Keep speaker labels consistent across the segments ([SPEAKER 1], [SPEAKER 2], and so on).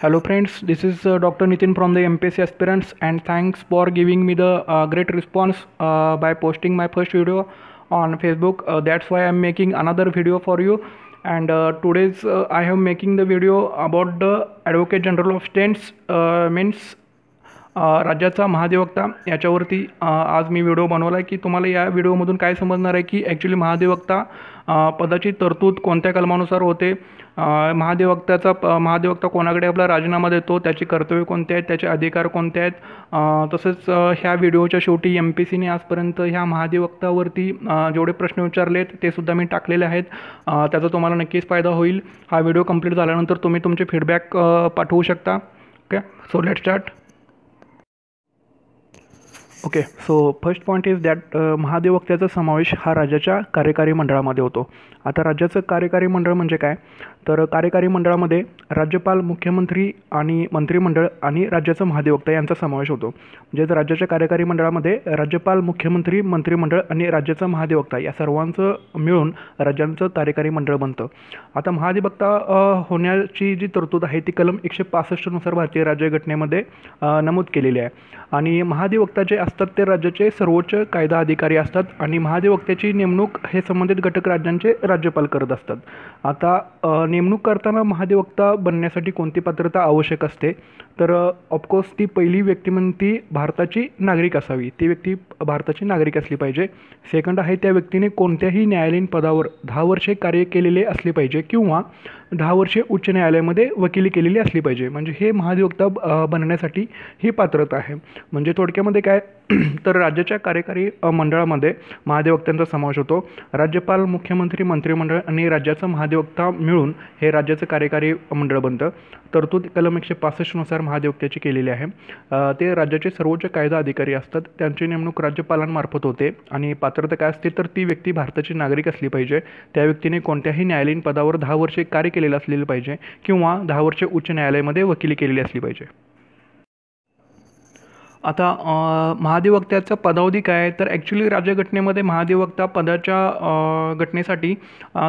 [SPEAKER 1] Hello friends, this is Dr. Nitin from the MPSC aspirants, and thanks for giving me the great response by posting my first video on Facebook. That's why I'm making another video for you. And today's I am making the video about the Advocate General of States means राज्याचा महाधिवक्ता याच्यावरती आज मी video बनवला आहे की तुम्हाला या व्हिडिओमधून काय समजणार आहे की ॲक्च्युली महाधिवक्ता पदाची तरतूद कोणत्या कलमानुसार होते, महाधिवक्ता कोणाकडे आपला राजीनामा देतो, त्याची कर्तव्य कोणते आहेत, त्याचे अधिकार कोणते आहेत. तसेच ह्या व्हिडिओच्या शेवटी MPSCने आजपर्यंत ह्या महाधिवक्तावरती जेवढे प्रश्न विचारलेत ते सुद्धा मी टाकलेले आहेत. त्याचा तुम्हाला नक्कीच फायदा होईल. हा व्हिडिओ कंप्लीट झाल्यानंतर तुम्ही तुमचे फीडबॅक पाठवू शकता. Okay, so let start. Okay, so first point is that महाधिवक्त्याचा समावेश हा राज्याच्या कार्यकारी मंडळामध्ये होतो. आता राज्याचं कार्यकारी मंडळ म्हणजे काय, तर कार्यकारी मंडळामध्ये राज्यपाल, मुख्यमंत्री आणि मंत्रिमंडळ आणि राज्याचं महाधिवक्ता यांचा समावेश होतो. म्हणजेच राज्याच्या कार्यकारी मंडळामध्ये राज्यपाल, मुख्यमंत्री, मंत्रिमंडळ आणि राज्याचा महाधिवक्ता या सर्वांचं मिळून राज्यांचं कार्यकारी मंडळ बनतं. आता महाधिवक्ता होण्याची जी तरतूद आहे ती कलम 165 नुसार भारतीय राज्यघटनेमध्ये नमूद केलेली आहे. आणि महाधिवक्ता जे असतात ते राज्याचे सर्वोच्च कायदा अधिकारी असतात आणि महाधिवक्त्याची नेमणूक हे संबंधित घटक राज्यांचे राज्यपाल करत असतात. आता नेमणूक करताना महाधिवक्ता बनण्यासाठी कोणती पात्रता आवश्यक असते, तर ऑफकोर्स ती पहिली व्यक्ती म्हणजे भारताची नागरिक असावी, ती व्यक्ती भारताची नागरिक असली पाहिजे. सेकंड आहे त्या व्यक्तीने कोणत्याही न्यायालयीन पदावर 10 वर्षे कार्य केलेले असले पाहिजे किंवा 10 वर्षे उच्च न्यायालयामध्ये वकिली केलेली असली पाहिजे. म्हणजे हे महाधिवक्ता बनण्यासाठी ही पात्रता आहे. म्हणजे थोडक्यामध्ये काय तर राज्याच्या कार्यकारी मंडळामध्ये महाधिवक्त्यांचा समावेश होतो. राज्यपाल, मुख्यमंत्री, मंत्रिमंडळ आणि राज्याचा महाधिवक्ता मिळून हे राज्याचं कार्यकारी मंडळ बनतं. तरतूद कलम 165 नुसार महाधिवक्त्याची केलेली आहे. ते राज्याचे सर्वोच्च कायदा अधिकारी असतात. त्यांची नेमणूक राज्यपालांमार्फत होते आणि पात्रता काय असते तर ती व्यक्ती भारताची नागरिक असली पाहिजे. त्या व्यक्तीने कोणत्याही न्यायालयीन पदावर 10 वर्षे कार्य केलेलं असलेलं पाहिजे किंवा 10 वर्षे उच्च न्यायालयामध्ये वकिली केलेली असली पाहिजे. आता महाधिवक्त्याचा पदावधी काय आहे, तर ॲक्च्युली राज्यघटनेमध्ये महाधिवक्ता पदाच्या घटनेसाठी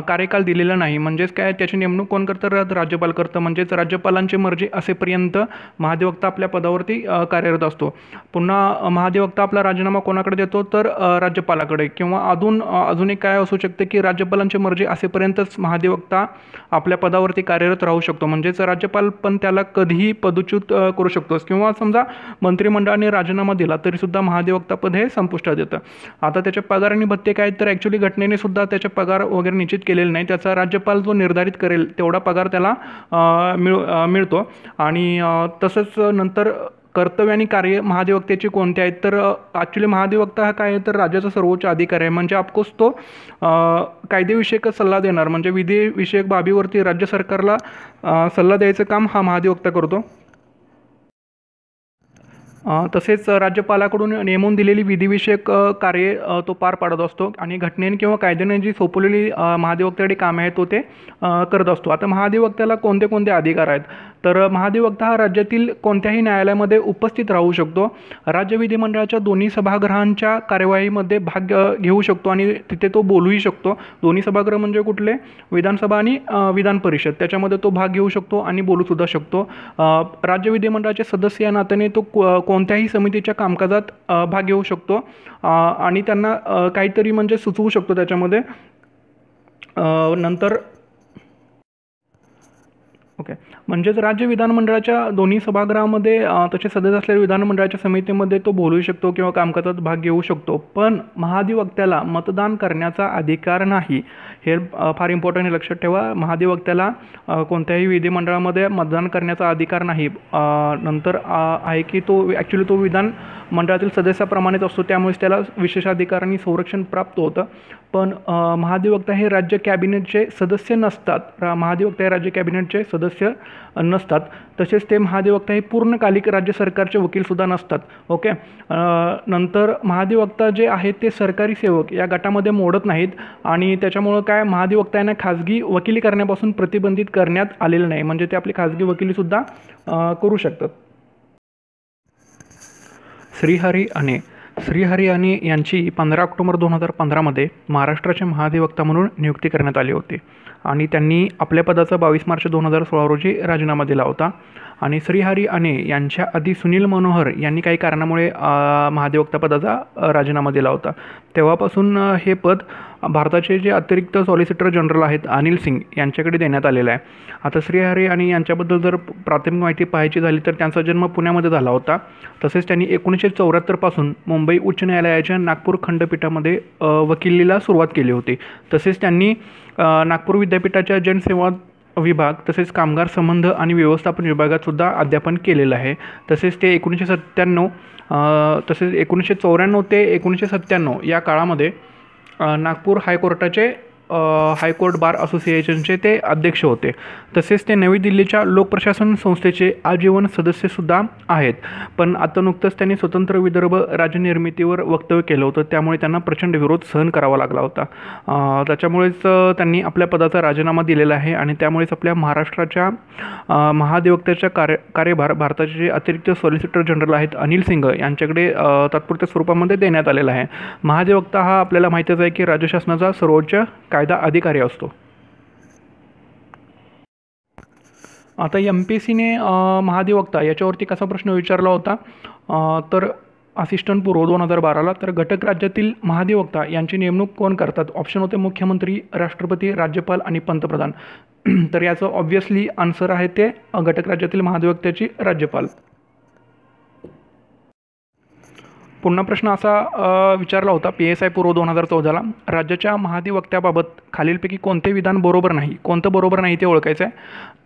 [SPEAKER 1] कार्यकाल दिलेला नाही. म्हणजेच काय, त्याची नेमणूक कोण करतं, राज्यपाल करतं. म्हणजेच राज्यपालांची मर्जी असेपर्यंत महाधिवक्ता आपल्या पदावरती कार्यरत असतो. पुन्हा महाधिवक्ता आपला राजीनामा कोणाकडे देतो, तर राज्यपालाकडे. किंवा अजून एक काय असू शकते की राज्यपालांची मर्जी असेपर्यंतच महाधिवक्ता आपल्या पदावरती कार्यरत राहू शकतो. म्हणजेच राज्यपाल पण त्याला कधीही पदच्युत करू शकतो. किंवा समजा मंत्रिमंडळाने राजीनामा दिला तरी सुद्धा महाधिवक्ता पद हे संपुष्टात येतं. आता त्याचे पगार आणि भत्ते काय, तर ॲक्च्युली घटनेने सुद्धा त्याचे पगार वगैरे निश्चित केलेले नाही. त्याचा राज्यपाल जो निर्धारित करेल तेवढा पगार त्याला मिळतो. आणि तसंच नंतर कर्तव्य आणि कार्य महाधिवक्त्याची कोणते आहेत, तर ॲक्च्युली महाधिवक्ता हा काय आहे तर राज्याचा सर्वोच्च अधिकारी आहे. म्हणजे ऑफकोर्स तो कायदेविषयक सल्ला देणार, म्हणजे विधिविषयक बाबीवरती राज्य सरकारला सल्ला द्यायचं काम हा महाधिवक्ता करतो. तसेच राज्यपालाकडून नेमून दिलेली विधिविषयक कार्ये तो पार पाडत असतो आणि घटनेने किंवा कायद्याने जी सोपवलेली महाधिवक्त्याकडे कामे आहेत तो ते करत असतो. आता महाधिवक्त्याला कोणते कोणते अधिकार आहेत, तर महाधिवक्ता हा राज्यातील कोणत्याही न्यायालयामध्ये उपस्थित राहू शकतो. राज्य विधिमंडळाच्या दोन्ही सभागृहांच्या कार्यवाहीमध्ये भाग घेऊ शकतो आणि तिथे तो बोलूही शकतो. दोन्ही सभागृह म्हणजे कुठले, विधानसभा आणि विधान परिषद, त्याच्यामध्ये तो भाग घेऊ शकतो आणि बोलूसुद्धा शकतो. राज्य विधिमंडळाचे सदस्य या नात्याने तो कोणत्याही समितीच्या कामकाजात भाग घेऊ शकतो आणि त्यांना काहीतरी म्हणजे सुचवू शकतो त्याच्यामध्ये. नंतर ओके, म्हणजेच राज्य विधानमंडळाच्या दोन्ही सभागृहामध्ये तसे सदस्य असलेल्या विधानमंडळाच्या समितीमध्ये तो बोलू शकतो किंवा कामकाजात भाग घेऊ शकतो. पण महाधिवक्त्याला मतदान करण्याचा अधिकार नाही. हे फार इम्पॉर्टंट लक्षात ठेवा. महाधिवक्त्याला कोणत्याही विधिमंडळामध्ये मतदान करण्याचा अधिकार नाही. नंतर आहे की तो ॲक्च्युली तो विधान मंडळातील सदस्याप्रमाणेच असतो, त्यामुळेच त्याला विशेषाधिकार आणि संरक्षण प्राप्त होतं. पण महाधिवक्ता हे राज्य कॅबिनेटचे सदस्य नसतात. महाधिवक्ता हे राज्य कॅबिनेटचे सदस्य नसतात. तसेच ते महाधिवक्ता हे पूर्णकालिक राज्य सरकारचे वकीलसुद्धा नसतात. ओके, नंतर महाधिवक्ता जे आहेत ते सरकारी सेवक या गटामध्ये मोडत नाहीत आणि त्याच्यामुळं काय महाधिवक्ता यांना खाजगी वकिली करण्यापासून प्रतिबंधित करण्यात आलेलं नाही. म्हणजे ते आपली खाजगी वकिलीसुद्धा करू शकतात. श्रीहरी आणि श्रीहरियाणी यांची 15 ऑक्टोबर 2015मध्ये महाराष्ट्राचे महाधिवक्ता म्हणून नियुक्ती करण्यात आली होती आणि त्यांनी आपल्या पदाचा 22 मार्च 2016 रोजी राजीनामा दिला होता. आणि श्रीहरियाणी यांच्या आधी सुनील मनोहर यांनी काही कारणामुळे महाधिवक्ता पदाचा राजीनामा दिला होता. तेव्हापासून हे पद भारताचे जे अतिरिक्त सॉलिसिटर जनरल आहेत अनिल सिंग यांच्याकडे देण्यात आलेलं आहे. आता श्रीहरियाणी यांच्याबद्दल जर प्राथमिक माहिती पाहायची झाली तर त्यांचा जन्म पुण्यामध्ये झाला होता. तसेच त्यांनी 1974 पासून मुंबई उच्च न्यायालयाच्या नागपूर खंडपीठामध्ये वकिलीला सुरुवात केली होती. तसेच त्यांनी नागपूर विद्यापीठाच्या जनसेवा विभाग तसेच कामगार संबंध आणि व्यवस्थापन विभागात सुद्धा अध्यापन केलेलं आहे. तसेच ते 1997 तसेच 1994 ते 1997 या काळामध्ये नागपूर हायकोर्टाचे हायकोर्ट बार असोसिएशनचे ते अध्यक्ष होते. तसेच ते नवी दिल्लीच्या लोकप्रशासन संस्थेचे आजीवन सदस्यसुद्धा आहेत. पण आता नुकतंच त्यांनी स्वतंत्र विदर्भ राज्यनिर्मितीवर वक्तव्य केलं होतं, त्यामुळे त्यांना प्रचंड विरोध सहन करावा लागला होता. त्याच्यामुळेच त्यांनी आपल्या पदाचा राजीनामा दिलेला आहे आणि त्यामुळेच आपल्या महाराष्ट्राच्या महाधिवक्त्याचा कार्यभार भारताचे जे अतिरिक्त सॉलिसिटर जनरल आहेत अनिल सिंग यांच्याकडे तात्पुरत्या स्वरूपामध्ये देण्यात आलेला आहे. महाधिवक्ता हा आपल्याला माहितीच आहे की राज्य शासनाचा सर्वोच्च कायदा अधिकारी असतो. आता MPSCने महाधिवक्ता याच्यावरती कसा प्रश्न विचारला होता तर असिस्टंट पूर्व 2012ला तर घटक राज्यातील महाधिवक्ता यांची नेमणूक कोण करतात. ऑप्शन होते मुख्यमंत्री, राष्ट्रपती, राज्यपाल आणि पंतप्रधान. तर याचं ऑब्व्हियसली आन्सर आहे ते घटक राज्यातील महाधिवक्त्याची राज्यपाल. पुन्हा प्रश्न असा विचारला होता PSI पूर्व 2014ला राज्याच्या महाधिवक्त्याबाबत खालीलपैकी कोणते विधान बरोबर नाही. कोणतं बरोबर नाही ते ओळखायचं आहे.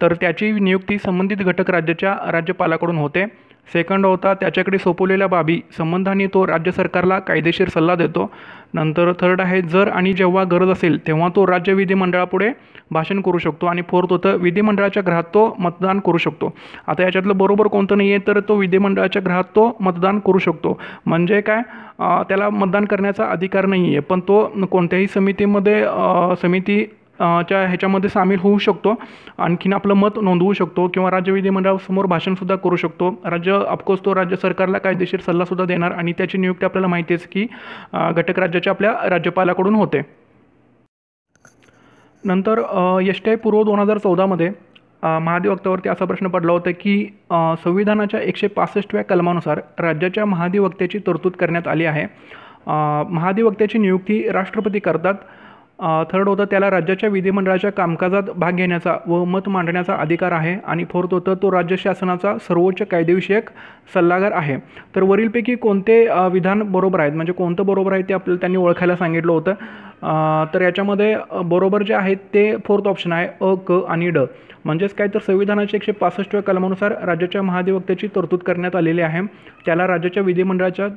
[SPEAKER 1] तर त्याची नियुक्ती संबंधित घटक राज्याच्या राज्यपालाकडून होते. सेकंड होता त्याच्याकडे सोपवलेल्या बाबी संबंधाने तो राज्य सरकारला कायदेशीर सल्ला देतो. नंतर थर्ड आहे जर आणि जेव्हा गरज असेल तेव्हा तो राज्य विधिमंडळापुढे भाषण करू शकतो. आणि फोर्थ होतं विधिमंडळाच्या गृहात तो मतदान करू शकतो. आता याच्यातलं बरोबर कोणतं नाही आहे तर तो विधिमंडळाच्या गृहात तो मतदान करू शकतो. म्हणजे काय त्याला मतदान करण्याचा अधिकार नाही आहे, पण तो कोणत्याही समितीमध्ये च्या ह्याच्यामध्ये सामील होऊ शकतो. आणखीन आपलं मत नोंदवू शकतो किंवा राज्य विधिमंडळासमोर भाषणसुद्धा करू शकतो. ऑफकोर्स तो राज्य सरकारला कायदेशीर सल्लासुद्धा देणार आणि त्याची नियुक्ती आपल्याला माहिती आहे की घटक राज्याच्या आपल्या राज्यपालाकडून होते. नंतर STI पूर्व 2014मध्ये महाधिवक्त्यावरती असा प्रश्न पडला होता की संविधानाच्या 165व्या कलमानुसार राज्याच्या महाधिवक्त्याची तरतूद करण्यात आली आहे. महाधिवक्त्याची नियुक्ती राष्ट्रपती करतात. थर्ड होतं त्याला राज्याच्या विधिमंडळाच्या कामकाजात भाग घेण्याचा व मत मांडण्याचा अधिकार आहे. आणि फोर्थ होतं तो राज्य शासनाचा सर्वोच्च कायदेविषयक सल्लागार आहे. तर वरीलपैकी कोणते विधान बरोबर आहेत म्हणजे कोणतं बरोबर आहे ते आपल्याला त्यांनी ओळखायला सांगितलं होतं. तर याच्यामध्ये बरोबर जे आहेत ते फोर्थ ऑप्शन आहे अ, क आणि ड. म्हणजेच काय तर संविधानाच्या 165व्या कलमानुसार राज्याच्या महाधिवक्त्याची तरतूद करण्यात आलेली आहे. त्याला राज्याच्या विधिमंडळाच्या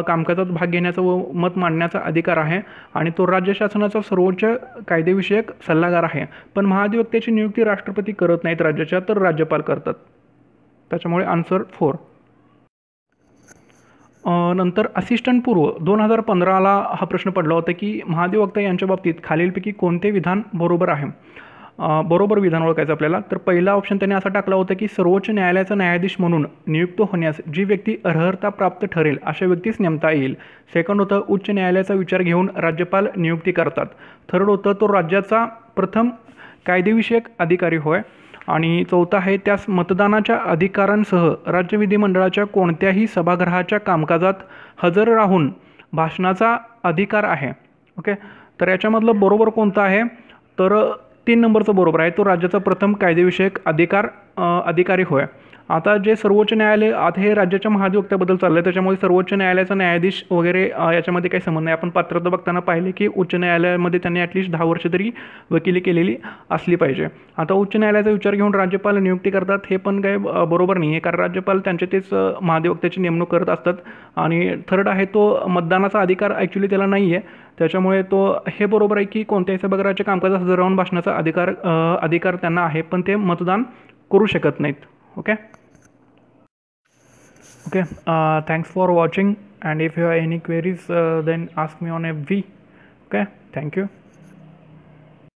[SPEAKER 1] कामकाजात भाग घेण्याचा व मत मांडण्याचा अधिकार आहे आणि तो राज्य शासनाचा सर्वोच्च कायदेविषयक सल्लागार आहे. पण महाधिवक्त्याची नियुक्ती राष्ट्रपती करत नाहीत राज्याच्या, तर राज्यपाल करतात. त्याच्यामुळे आन्सर 4. नंतर असिस्टंट पूर्व 2015ला हा प्रश्न पडला होता की महाधिवक्ता यांच्या बाबतीत खालीलपैकी कोणते विधान बरोबर आहे. बरोबर विधान ओळखायचं आपल्याला. तर पहिला ऑप्शन त्यांनी असा टाकला होता की सर्वोच्च न्यायालयाचा न्यायाधीश म्हणून नियुक्त होण्यास जी व्यक्ती अर्हता प्राप्त ठरेल अशा व्यक्तीस नेमता येईल. सेकंड होतं उच्च न्यायालयाचा विचार घेऊन राज्यपाल नियुक्ती करतात. थर्ड होतं तो राज्याचा प्रथम कायदेविषयक अधिकारी होय. आणि चौथा आहे त्यास मतदानाच्या अधिकारांसह राज्य विधिमंडळाच्या कोणत्याही सभागृहाच्या कामकाजात हजर राहून भाषणाचा अधिकार आहे. ओके, तर याच्यामधलं बरोबर कोणतं आहे तर 3 नंबरचं बरोबर आहे. तो राज्याचा प्रथम कायदेविषयक अधिकारी होय. आता जे सर्वोच्च न्यायालय आता हे राज्याच्या महाधिवक्त्याबद्दल चाललं आहे, त्याच्यामुळे सर्वोच्च न्यायालयाचा न्यायाधीश वगैरे याच्यामध्ये काही संबंध नाही. आपण पात्रता बघताना पाहिले की उच्च न्यायालयामध्ये त्यांनी ॲटलिस्ट 10 वर्ष तरी वकिली केलेली असली पाहिजे. आता उच्च न्यायालयाचा विचार घेऊन राज्यपाल नियुक्ती करतात हे पण काही बरोबर नाही आहे, कारण राज्यपाल त्यांचे तेच महाधिवक्त्याची नेमणूक करत असतात. आणि थर्ड आहे तो मतदानाचा अधिकार ॲक्च्युली त्याला नाही आहे, त्याच्यामुळे तो हे बरोबर आहे की कोणत्याही सभागृहाच्या कामकाजात हजर राहून भाषणाचा अधिकार त्यांना आहे, पण ते मतदान करू शकत नाहीत. Okay. Thanks for watching, and if you have any queries then ask me on FB. Okay, thank you.